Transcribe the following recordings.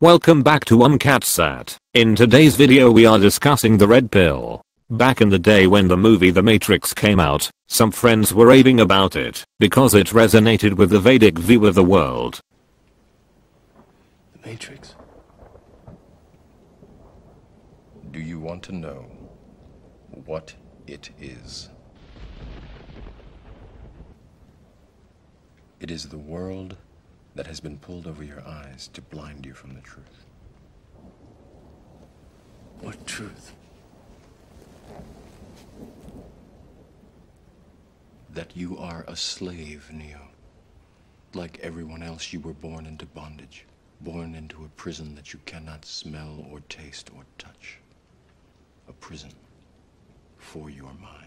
Welcome back to UncatSat. In today's video we are discussing the red pill. Back in the day when the movie The Matrix came out, some friends were raving about it because it resonated with the Vedic view of the world. The Matrix? Do you want to know what it is? It is the world that has been pulled over your eyes to blind you from the truth. What truth? That you are a slave, Neo. Like everyone else, you were born into bondage, born into a prison that you cannot smell or taste or touch. A prison for your mind.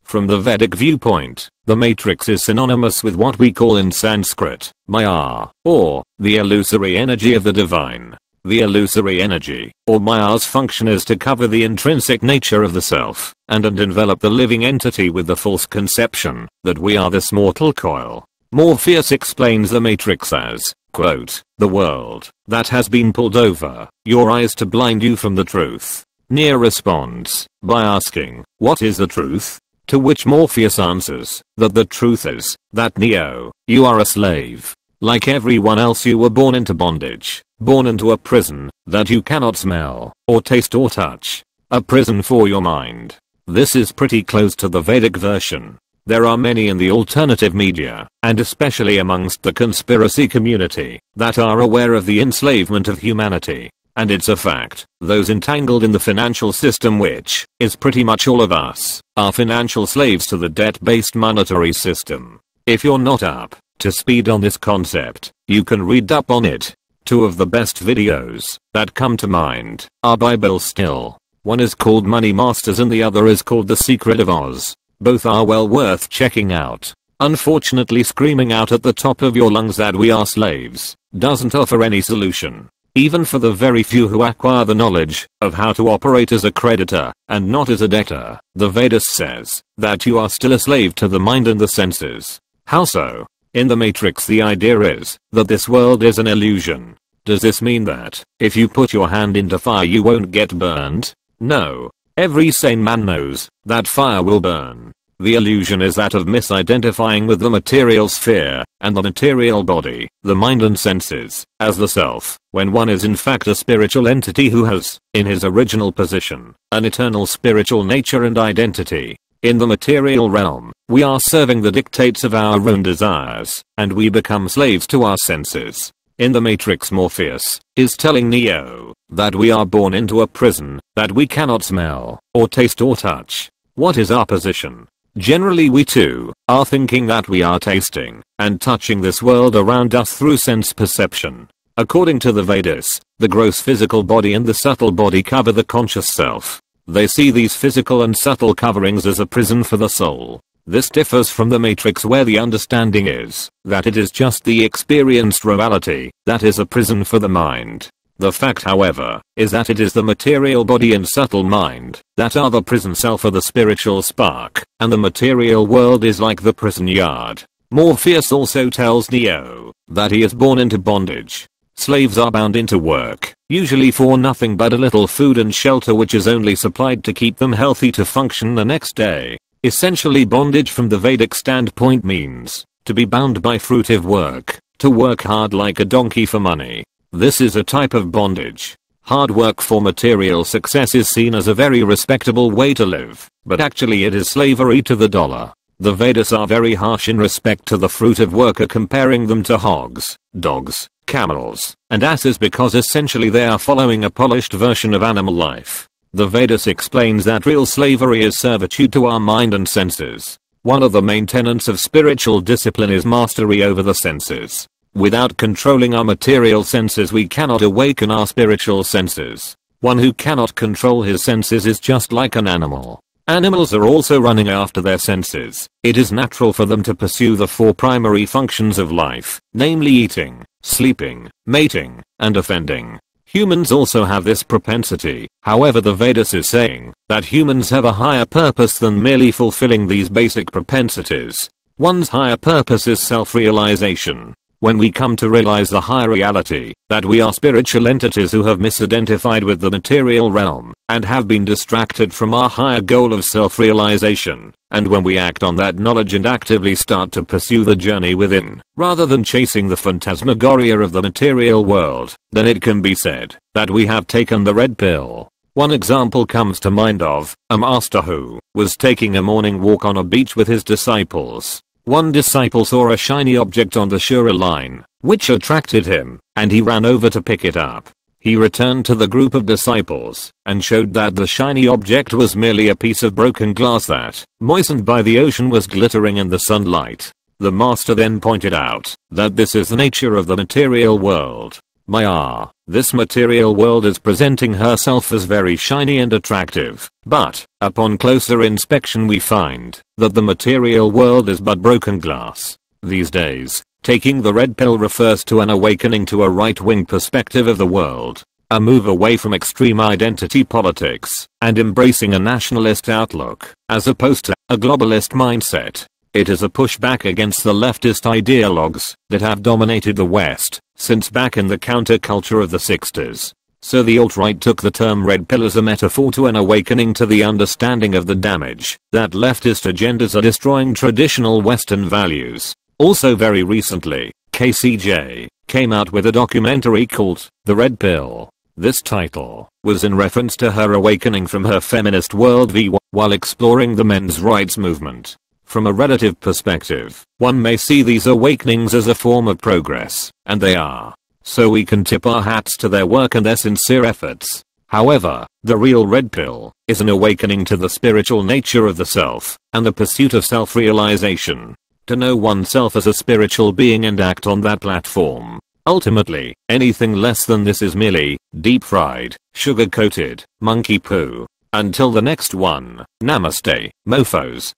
From the Vedic viewpoint, the Matrix is synonymous with what we call in Sanskrit, Maya, or the illusory energy of the divine. The illusory energy, or Maya's function is to cover the intrinsic nature of the self, and envelop the living entity with the false conception that we are this mortal coil. Morpheus explains the Matrix as, quote, the world that has been pulled over your eyes to blind you from the truth. Neo responds by asking, what is the truth? To which Morpheus answers that the truth is that Neo, you are a slave. Like everyone else, you were born into bondage, born into a prison that you cannot smell or taste or touch. A prison for your mind. This is pretty close to the Vedic version. There are many in the alternative media, and especially amongst the conspiracy community, that are aware of the enslavement of humanity. And it's a fact, those entangled in the financial system, which is pretty much all of us, are financial slaves to the debt-based monetary system. If you're not up to speed on this concept, you can read up on it. Two of the best videos that come to mind are by Bill Still. One is called Money Masters and the other is called The Secret of Oz. Both are well worth checking out. Unfortunately, screaming out at the top of your lungs that we are slaves doesn't offer any solution. Even for the very few who acquire the knowledge of how to operate as a creditor and not as a debtor, the Vedas says that you are still a slave to the mind and the senses. How so? In the Matrix, the idea is that this world is an illusion. Does this mean that if you put your hand into fire you won't get burned? No. Every sane man knows that fire will burn. The illusion is that of misidentifying with the material sphere and the material body, the mind and senses, as the self, when one is in fact a spiritual entity who has, in his original position, an eternal spiritual nature and identity. In the material realm, we are serving the dictates of our own desires, and we become slaves to our senses. In the Matrix, Morpheus is telling Neo that we are born into a prison that we cannot smell or taste or touch. What is our position? Generally we too are thinking that we are tasting and touching this world around us through sense perception. According to the Vedas, the gross physical body and the subtle body cover the conscious self. They see these physical and subtle coverings as a prison for the soul. This differs from the Matrix, where the understanding is that it is just the experienced reality that is a prison for the mind. The fact, however, is that it is the material body and subtle mind that are the prison cell for the spiritual spark, and the material world is like the prison yard. Morpheus also tells Neo that he is born into bondage. Slaves are bound into work, usually for nothing but a little food and shelter which is only supplied to keep them healthy to function the next day. Essentially, bondage from the Vedic standpoint means to be bound by fruitive work, to work hard like a donkey for money. This is a type of bondage. Hard work for material success is seen as a very respectable way to live, but actually it is slavery to the dollar. The Vedas are very harsh in respect to the fruitive worker, comparing them to hogs, dogs, camels, and asses, because essentially they are following a polished version of animal life. The Vedas explains that real slavery is servitude to our mind and senses. One of the main tenets of spiritual discipline is mastery over the senses. Without controlling our material senses we cannot awaken our spiritual senses. One who cannot control his senses is just like an animal. Animals are also running after their senses. It is natural for them to pursue the four primary functions of life, namely eating, sleeping, mating, and offending. Humans also have this propensity. However, the Vedas is saying that humans have a higher purpose than merely fulfilling these basic propensities. One's higher purpose is self-realization. when we come to realize the higher reality, that we are spiritual entities who have misidentified with the material realm, and have been distracted from our higher goal of self-realization, and when we act on that knowledge and actively start to pursue the journey within, rather than chasing the phantasmagoria of the material world, then it can be said that we have taken the red pill. One example comes to mind of a master who was taking a morning walk on a beach with his disciples. One disciple saw a shiny object on the shoreline, which attracted him, and he ran over to pick it up. He returned to the group of disciples and showed that the shiny object was merely a piece of broken glass that, moistened by the ocean, was glittering in the sunlight. The master then pointed out that this is the nature of the material world. Maya, this material world is presenting herself as very shiny and attractive, but, upon closer inspection we find that the material world is but broken glass. These days, taking the red pill refers to an awakening to a right-wing perspective of the world, a move away from extreme identity politics, and embracing a nationalist outlook, as opposed to a globalist mindset. It is a pushback against the leftist ideologues that have dominated the West since back in the counterculture of the 60s. So the alt-right took the term red pill as a metaphor to an awakening to the understanding of the damage that leftist agendas are destroying traditional Western values. Also very recently, KCJ came out with a documentary called The Red Pill. This title was in reference to her awakening from her feminist worldview while exploring the men's rights movement. From a relative perspective, one may see these awakenings as a form of progress, and they are. So we can tip our hats to their work and their sincere efforts. However, the real red pill is an awakening to the spiritual nature of the self, and the pursuit of self-realization. To know oneself as a spiritual being and act on that platform. Ultimately, anything less than this is merely deep-fried, sugar-coated, monkey poo. Until the next one, namaste, mofos.